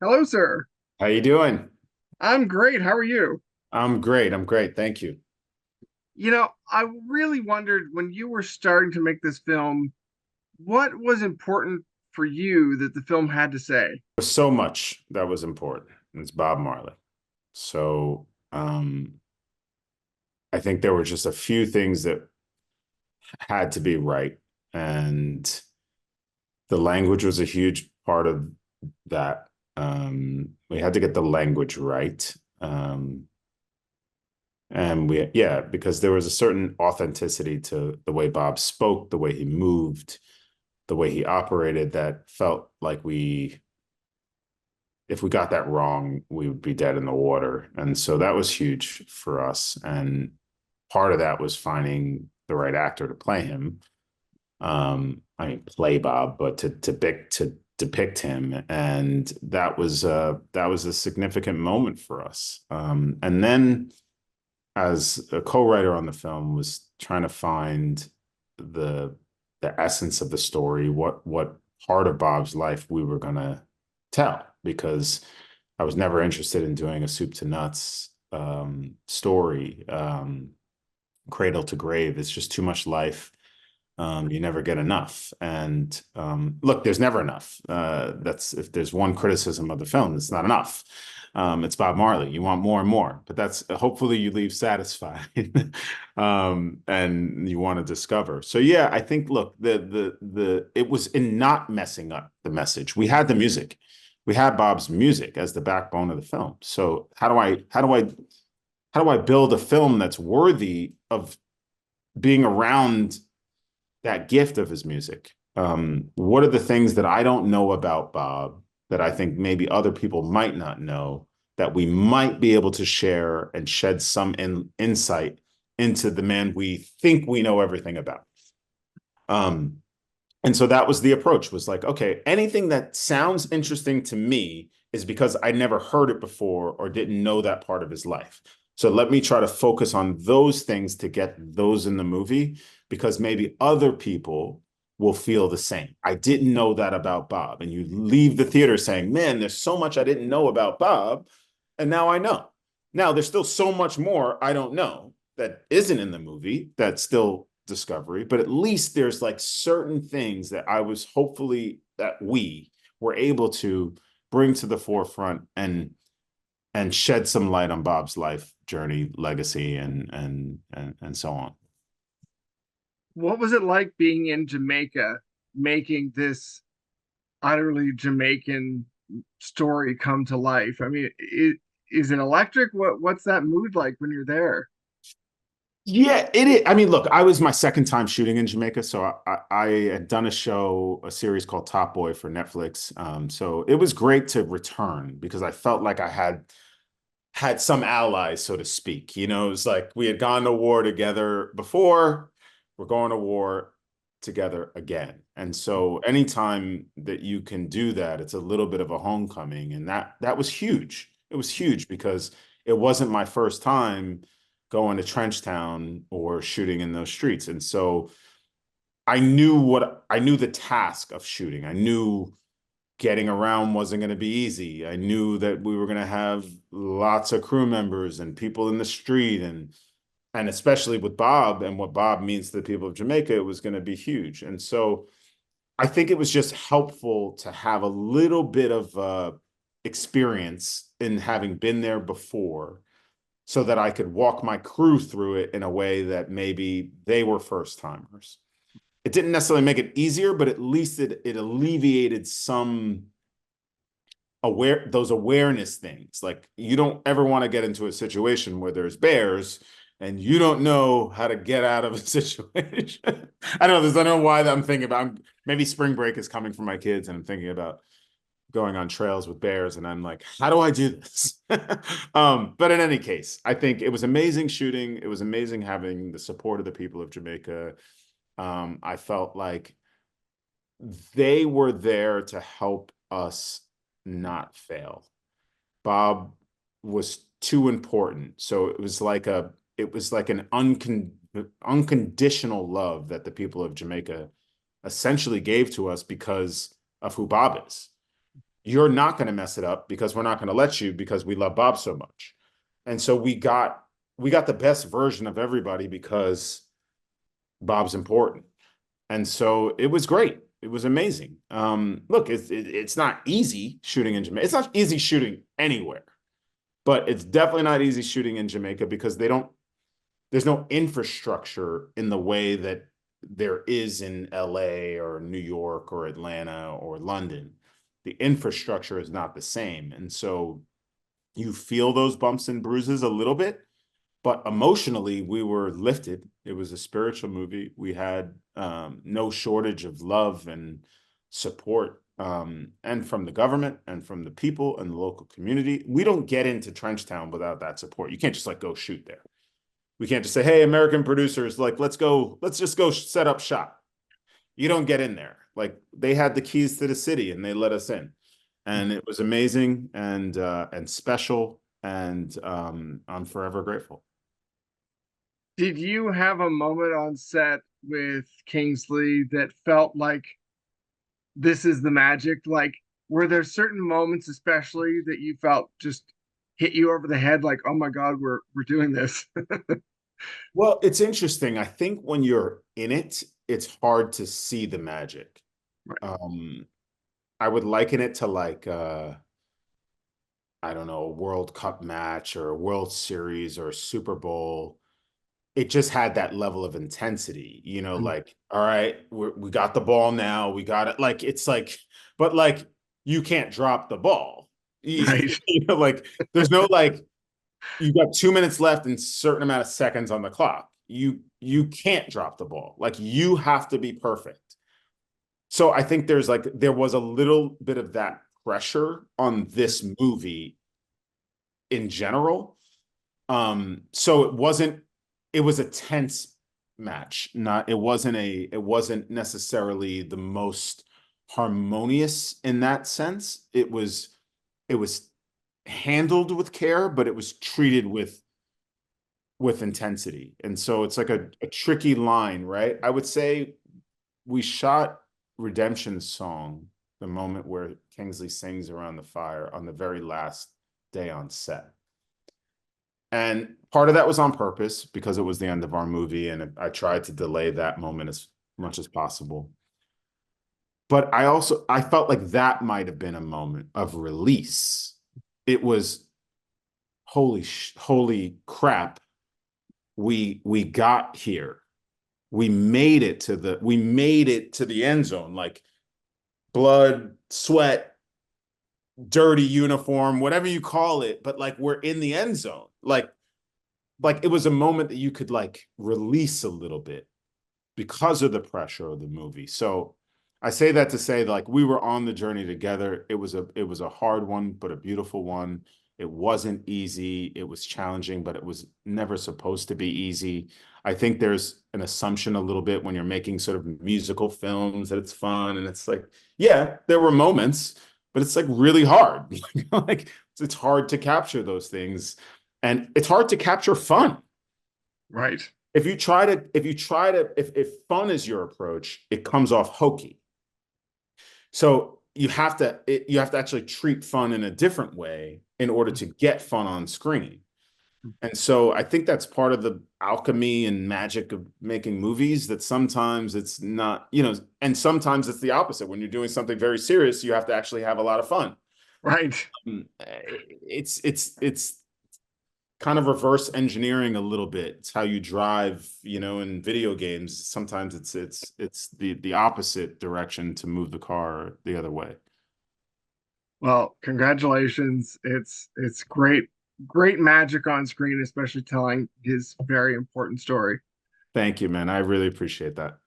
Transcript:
Hello, sir. How you doing? I'm great. How are you? I'm great. I'm great. Thank you. I really wondered when you were starting to make this film, what was important for you that the film had to say? There's so much that was important. It's Bob Marley. So I think there were just a few things that had to be right. And the language was a huge part of that. We had to get the language right. Yeah, because there was a certain authenticity to the way Bob spoke, the way he moved, the way he operated that felt like if we got that wrong, we would be dead in the water. And so that was huge for us. And part of that was finding the right actor to play him. I mean, play Bob, but to depict him, and that was a significant moment for us. And then, as a co-writer on the film, was trying to find the the essence of the story, what part of Bob's life we were gonna tell, because I was never interested in doing a soup to nuts story, cradle to grave. It's just too much life. You never get enough. And look, there's never enough. That's if there's one criticism of the film, it's not enough. It's Bob Marley. You want more and more, but that's hopefully you leave satisfied, and you want to discover. So yeah, I think look, the it was in not messing up the message. We had the music, we had Bob's music as the backbone of the film. So how do I build a film that's worthy of being around that gift of his music? What are the things that I don't know about Bob that I think maybe other people might not know that we might be able to share and shed some insight into the man we think we know everything about? Um, and so that was the approach, was like, okay, anything that sounds interesting to me is because I never heard it before or didn't know that part of his life. So let me try to focus on those things to get those in the movie, because maybe other people will feel the same. I didn't know that about Bob. And you leave the theater saying, man, there's so much I didn't know about Bob. And now I know. Now there's still so much more I don't know that isn't in the movie that's still discovery, but at least there's like certain things that I was hopefully that we were able to bring to the forefront and shed some light on Bob's life journey, legacy, and so on. What was it like being in Jamaica, making this utterly Jamaican story come to life? Is it electric? What's that mood like when you're there? Yeah, it is. I mean, look, I was my second time shooting in Jamaica, so I had done a series called Top Boy for Netflix. So it was great to return because I felt like I had some allies, so to speak. You know, it was like we had gone to war together before, we're going to war together again. And so anytime that you can do that, it's a little bit of a homecoming. And that was huge. It was huge because it wasn't my first time going to Trenchtown or shooting in those streets. And so I knew the task of shooting. I knew getting around wasn't going to be easy. I knew that we were going to have lots of crew members and people in the street, and especially with Bob and what Bob means to the people of Jamaica, it was going to be huge. And so I think it was just helpful to have a little bit of experience in having been there before, so that I could walk my crew through it in a way that maybe they were first timers. It didn't necessarily make it easier, but at least it alleviated some those awareness things. Like, you don't ever want to get into a situation where there's bears and you don't know how to get out of a situation. I don't know why I'm thinking about, maybe spring break is coming for my kids and I'm thinking about going on trails with bears, and I'm like, how do I do this? But in any case, I think it was amazing shooting. It was amazing having the support of the people of Jamaica. I felt like they were there to help us not fail. Bob was too important. So it was like an unconditional love that the people of Jamaica essentially gave to us because of who Bob is. you're not going to mess it up because we're not going to let you because we love Bob so much. And so we got the best version of everybody because Bob's important. And so it was great. It was amazing. Look, it's not easy shooting in Jamaica. It's not easy shooting anywhere, but it's definitely not easy shooting in Jamaica because there's no infrastructure in the way that there is in LA or New York or Atlanta or London. The infrastructure is not the same. And so you feel those bumps and bruises a little bit, but emotionally we were lifted. It was a spiritual movie. We had no shortage of love and support, and from the government and from the people and the local community. We don't get into Trenchtown without that support. You can't just like go shoot there. We can't just say, hey, American producers, like, let's just go set up shop. You don't get in there. Like, they had the keys to the city and they let us in. And it was amazing and special. And I'm forever grateful. Did you have a moment on set with Kingsley that felt like this is the magic? Like, were there certain moments, especially that you felt just hit you over the head, like, oh my God, we're doing this? Well, it's interesting. I think when you're in it, it's hard to see the magic. Right. Um, I would liken it to like I don't know, a World Cup match or a World Series or a Super Bowl. It just had that level of intensity, like, all right, we got the ball now, we got it. Like, it's like, but like, you can't drop the ball. Right. Like, there's no like, you got 2 minutes left and certain amount of seconds on the clock. You can't drop the ball. Like, you have to be perfect. So I think there was a little bit of that pressure on this movie in general. So it was a tense match. It wasn't necessarily the most harmonious in that sense. It was handled with care, but it was treated with intensity. And so it's like a tricky line, right? I would say we shot Redemption's song, the moment where Kingsley sings around the fire, on the very last day on set. And part of that was on purpose because it was the end of our movie, and I tried to delay that moment as much as possible. But I felt like that might have been a moment of release. It was holy crap. We got here. We made it to the end zone. Like, blood, sweat, dirty uniform, whatever you call it, but like, we're in the end zone. Like it was a moment that you could like release a little bit because of the pressure of the movie. So I say that to say, like, we were on the journey together. It was a hard one, but a beautiful one. It wasn't easy. It was challenging, but it was never supposed to be easy. I think there's an assumption a little bit when you're making sort of musical films that it's fun, and it's like, yeah, there were moments, but it's like really hard. Like, it's hard to capture those things, and it's hard to capture fun. Right. If fun is your approach, it comes off hokey. So you have to actually treat fun in a different way in order to get fun on screen. And so I think that's part of the alchemy and magic of making movies, that sometimes it's not, and sometimes it's the opposite. When you're doing something very serious, you have to actually have a lot of fun. Right. It's kind of reverse engineering a little bit. It's how you drive, in video games. Sometimes it's the opposite direction to move the car the other way. Well, congratulations. It's great magic on screen, especially telling his very important story. Thank you, man. I really appreciate that.